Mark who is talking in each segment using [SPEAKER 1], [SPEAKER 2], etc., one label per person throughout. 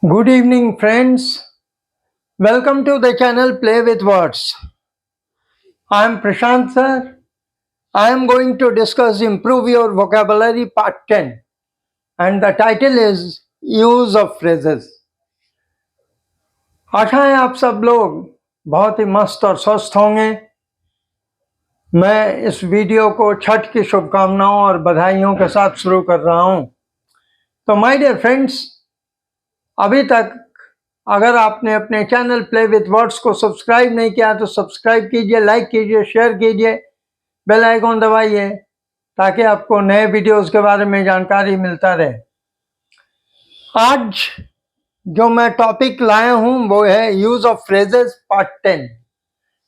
[SPEAKER 1] Good evening, friends. Welcome to the channel Play with Words. I am Prashant sir. I am going to discuss Improve Your Vocabulary Part 10, and the title is Use of Phrases. आशा है आप सब लोग बहुत ही मस्त और स्वस्थ होंगे। मैं इस वीडियो को छठ की शुभकामनाओं और बधाइयों के साथ शुरू कर रहा हूं। तो माय डियर फ्रेंड्स, अभी तक अगर आपने अपने चैनल प्ले विथ वर्ड्स को सब्सक्राइब नहीं किया तो सब्सक्राइब कीजिए, लाइक कीजिए, शेयर कीजिए, बेल आइकॉन दबाइए ताकि आपको नए वीडियोस के बारे में जानकारी मिलता रहे। आज जो मैं टॉपिक लाया हूं वो है यूज ऑफ फ्रेजेस पार्ट 10।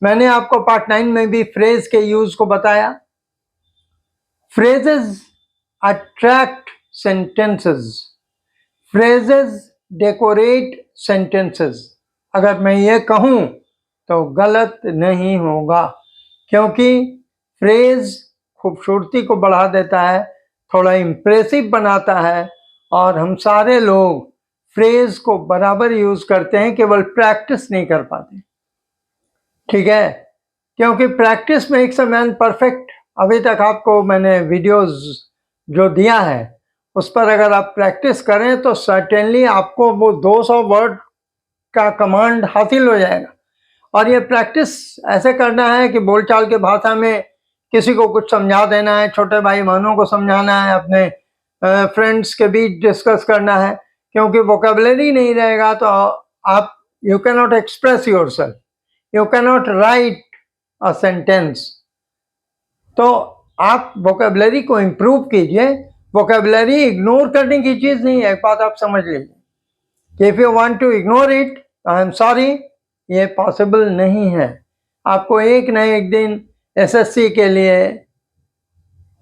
[SPEAKER 1] मैंने आपको पार्ट 9 में भी फ्रेज के यूज को बताया। Phrases attract sentences, phrases decorate sentences. अगर मैं ये कहूं तो गलत नहीं होगा, क्योंकि फ्रेज खूबसूरती को बढ़ा देता है, थोड़ा इम्प्रेसिव बनाता है, और हम सारे लोग फ्रेज को बराबर यूज करते हैं, केवल प्रैक्टिस नहीं कर पाते। ठीक है, क्योंकि practice makes a man perfect. अभी तक आपको मैंने वीडियोस जो दिया है उस पर अगर आप प्रैक्टिस करें तो सर्टेनली आपको वो 200 वर्ड का कमांड हासिल हो जाएगा। और ये प्रैक्टिस ऐसे करना है कि बोलचाल की भाषा में किसी को कुछ समझा देना है, छोटे भाई बहनों को समझाना है, अपने फ्रेंड्स के बीच डिस्कस करना है। क्योंकि वोकेबलरी नहीं रहेगा तो आप you can not express yourself, you can not right a sentence. तो आप वोकेबलरी को इम्प्रूव कीजिए। वोकेबलरी इग्नोर करने की चीज नहीं है, एक बात आप समझ लीजिए। If you want to ignore it, I am sorry, ये पॉसिबल नहीं है। आपको एक न एक दिन एसएससी के लिए,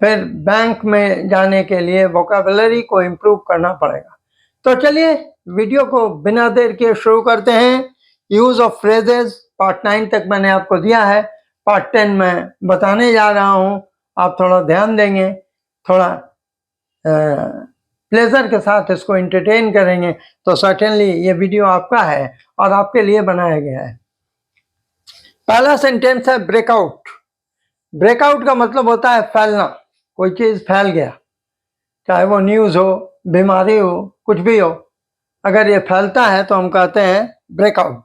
[SPEAKER 1] फिर बैंक में जाने के लिए वोकेबलरी को इम्प्रूव करना पड़ेगा। तो चलिए वीडियो को बिना देर के शुरू करते हैं। यूज ऑफ फ्रेजेस पार्ट 9 तक मैंने आपको दिया है, पार्ट 10 में बताने जा रहा हूं। आप थोड़ा ध्यान देंगे, थोड़ा प्लेजर के साथ इसको एंटरटेन करेंगे तो सर्टेनली ये वीडियो आपका है और आपके लिए बनाया गया है। पहला सेंटेंस है ब्रेकआउट। ब्रेकआउट का मतलब होता है फैलना। कोई चीज फैल गया, चाहे वो न्यूज हो, बीमारी हो, कुछ भी हो, अगर ये फैलता है तो हम कहते हैं breakout.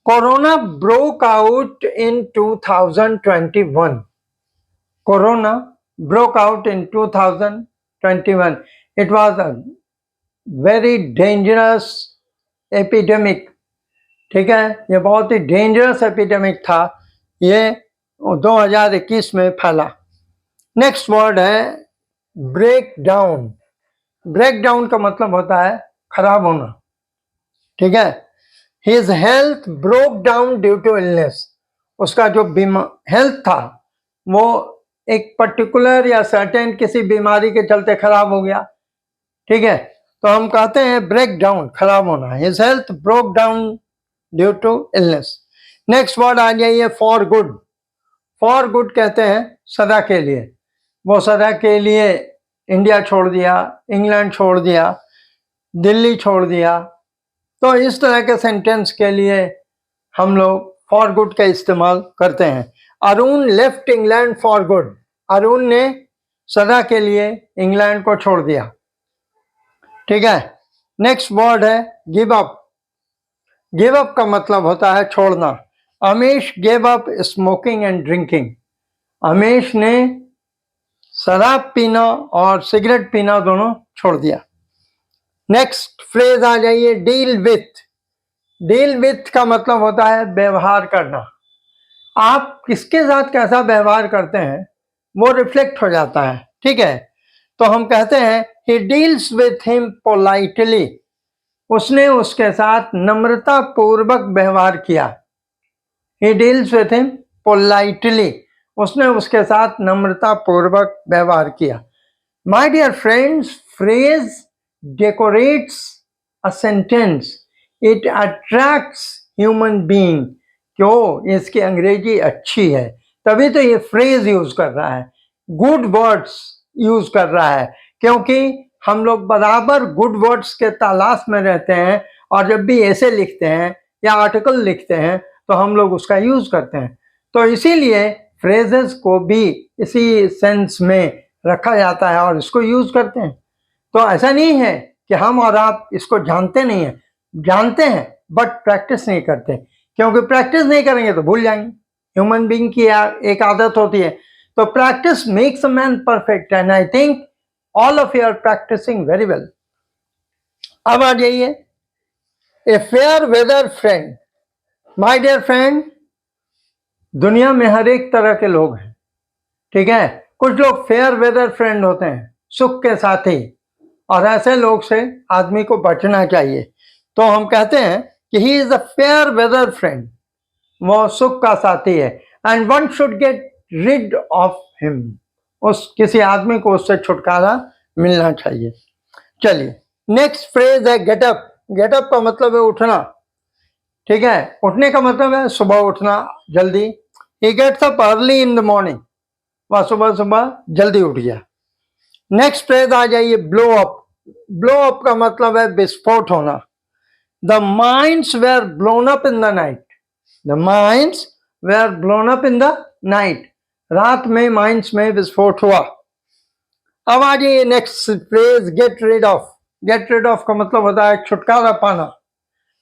[SPEAKER 1] Corona broke out in 2021। Corona broke out in 2021. It was a very dangerous epidemic. ठीक है, ये बहुत ही डेंजरस एपिडेमिक था, ये 2021 में फैला। नेक्स्ट वर्ड है ब्रेक डाउन। ब्रेक डाउन का मतलब होता है खराब होना। ठीक है, his health broke down due to illness. उसका जो हेल्थ था वो एक पर्टिकुलर या सर्टेन किसी बीमारी के चलते खराब हो गया। ठीक है, तो हम कहते हैं ब्रेक डाउन, खराब होना। His health broke down due to illness. Next word आ जाइए फॉर गुड। फॉर गुड कहते हैं सदा के लिए। वो सदा के लिए इंडिया छोड़ दिया, इंग्लैंड छोड़ दिया, दिल्ली छोड़ दिया। तो इस तरह के सेंटेंस के लिए हम लोग फॉर गुड का इस्तेमाल करते हैं। Arun left England for good. Arun ने सदा के लिए इंग्लैंड को छोड़ दिया। ठीक है, नेक्स्ट वर्ड है गिव अप। गिव अप का मतलब होता है छोड़ना। Amesh give up smoking and drinking. Amesh ने शराब पीना और सिगरेट पीना दोनों छोड़ दिया। नेक्स्ट फ्रेज आ जाइए डील विथ। डील विथ का मतलब होता है व्यवहार करना। आप किसके साथ कैसा व्यवहार करते हैं वो रिफ्लेक्ट हो जाता है। ठीक है, तो हम कहते हैं he deals with him politely। उसने उसके साथ नम्रता पूर्वक व्यवहार किया। he deals with him politely। उसने उसके साथ नम्रता पूर्वक व्यवहार किया। My dear friends, phrase decorates a sentence. It attracts human being। क्यों? इसकी अंग्रेजी अच्छी है, तभी तो ये फ्रेज यूज कर रहा है, गुड वर्ड्स यूज कर रहा है। क्योंकि हम लोग बराबर गुड वर्ड्स के तलाश में रहते हैं और जब भी ऐसे लिखते हैं या आर्टिकल लिखते हैं तो हम लोग उसका यूज करते हैं। तो इसीलिए फ्रेजेस को भी इसी सेंस में रखा जाता है और इसको यूज करते हैं। तो ऐसा नहीं है कि हम और आप इसको जानते नहीं हैं, जानते हैं बट प्रैक्टिस नहीं करते, क्योंकि प्रैक्टिस नहीं करेंगे तो भूल जाएंगे। ह्यूमन बीइंग की एक आदत होती है। तो practice makes a man perfect and I think all of you are practising very well. अब आ जाइए, a fair weather friend. My dear friend, दुनिया में हर एक तरह के लोग हैं, ठीक है। कुछ लोग फेयर वेदर फ्रेंड होते हैं, सुख के साथी, और ऐसे लोग से आदमी को बचना चाहिए। तो हम कहते हैं कि he is a fair weather friend, वो सुख का साथी है। And one should get rid of him, उस किसी आदमी को उससे छुटकारा मिलना चाहिए। चलिए, नेक्स्ट फ्रेज है गेट अप। गेट अप का मतलब है उठना, ठीक है। उठने का मतलब है सुबह उठना जल्दी। He gets up early in the morning, वह सुबह सुबह जल्दी उठ गया। नेक्स्ट फ्रेज आ जाइए ब्लो अप। ब्लो अप का मतलब है विस्फोट होना। The minds were blown up in the night. The minds were blown up in the night, रात में माइंड्स में विस्फोट हुआ। अब आ जाइए next phrase get rid of. Get rid of का मतलब होता है छुटकारा पाना।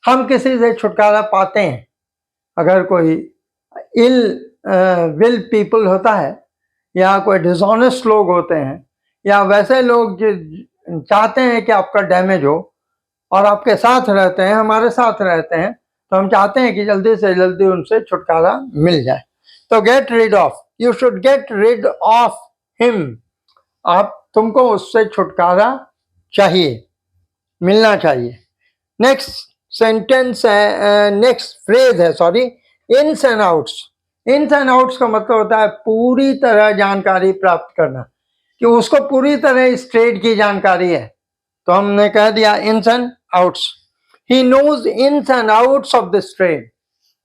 [SPEAKER 1] हम किसी से छुटकारा पाते हैं। अगर कोई इल विल पीपल होता है, या कोई डिसऑनेस्ट लोग होते हैं, या वैसे लोग जो चाहते हैं कि आपका डैमेज हो और आपके साथ रहते हैं, हमारे साथ रहते हैं, तो हम चाहते हैं कि जल्दी से जल्दी उनसे छुटकारा मिल जाए। तो get rid of, you should get rid of him, तुमको उससे छुटकारा चाहिए, मिलना चाहिए। नेक्स्ट सेंटेंस है, नेक्स्ट फ्रेज है, sorry, ins and outs. Ins and outs का मतलब होता है पूरी तरह जानकारी प्राप्त करना, कि उसको पूरी तरह इस ट्रेड की जानकारी है। तो हमने कह दिया ins and outs. He knows ins and outs of this trade,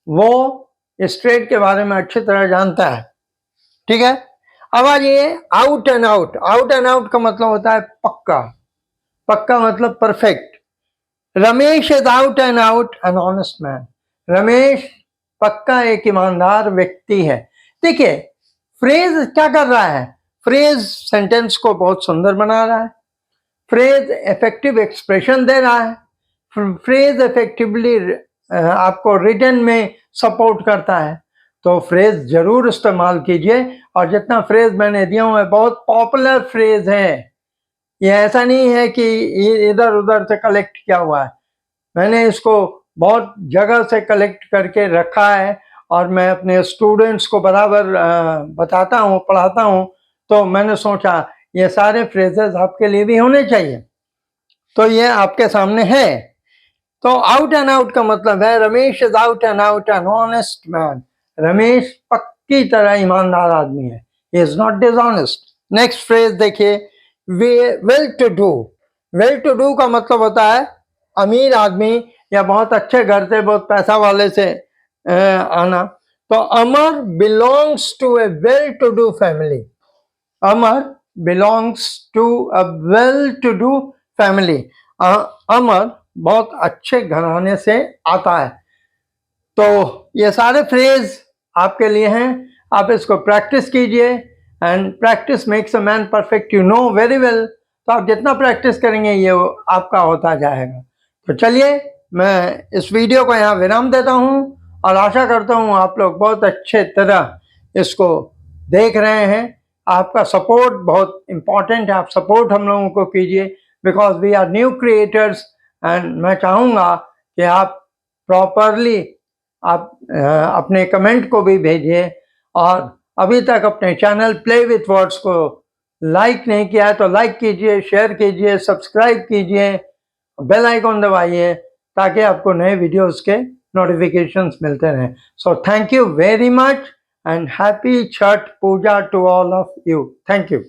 [SPEAKER 1] वो इस ट्रेड के बारे में अच्छी तरह जानता है, ठीक है। अब आ जाइए out and out. Out and out का मतलब होता है पक्का। पक्का मतलब perfect. Ramesh is out and out an honest man. Ramesh पक्का एक ईमानदार व्यक्ति है। देखिए, फ्रेज क्या कर रहा है, फ्रेज सेंटेंस को बहुत सुंदर बना रहा है, फ्रेज इफेक्टिव एक्सप्रेशन दे रहा है, फ्रेज इफेक्टिवली आपको रिटन में सपोर्ट करता है। तो फ्रेज जरूर इस्तेमाल कीजिए, और जितना फ्रेज मैंने दिया हुआ है बहुत पॉपुलर फ्रेज है। ये ऐसा नहीं है कि इधर उधर से कलेक्ट किया हुआ है, मैंने इसको बहुत जगह से कलेक्ट करके रखा है, और मैं अपने स्टूडेंट्स को बराबर बताता हूँ, पढ़ाता हूँ। तो मैंने सोचा ये सारे फ्रेजेस आपके लिए भी होने चाहिए, तो ये आपके सामने है। तो आउट एंड आउट का मतलब है Ramesh is out and out an honest man. Ramesh पक्की तरह ईमानदार आदमी है, he is not dishonest. Next phrase देखिए, well to do. Well to do का मतलब होता है अमीर आदमी या बहुत अच्छे घर से, बहुत पैसा वाले से आना। तो Amar belongs to a well to do family. Amar belongs to a well to do family. Amar बहुत अच्छे घराने से आता है। तो ये सारे फ्रेज आपके लिए हैं, आप इसको प्रैक्टिस कीजिए, and practice makes a man perfect, you know very well. तो आप जितना प्रैक्टिस करेंगे ये आपका होता जाएगा। तो चलिए, मैं इस वीडियो को यहाँ विराम देता हूँ, और आशा करता हूँ आप लोग बहुत अच्छे तरह इसको देख रहे हैं। आपका सपोर्ट बहुत इम्पॉर्टेंट है, आप सपोर्ट हम लोगों को कीजिए, because we are new creators, and मैं चाहूँगा कि आप प्रॉपरली आप अपने कमेंट को भी भेजिए, और अभी तक अपने चैनल प्ले विथ वर्ड्स को लाइक नहीं किया है तो लाइक कीजिए, शेयर कीजिए, सब्सक्राइब कीजिए, बेल आइकॉन दबाइए, ताकि आपको नए वीडियोस के नोटिफिकेशंस मिलते रहें। So thank you very much, and happy Chhath Puja to all of you. Thank you.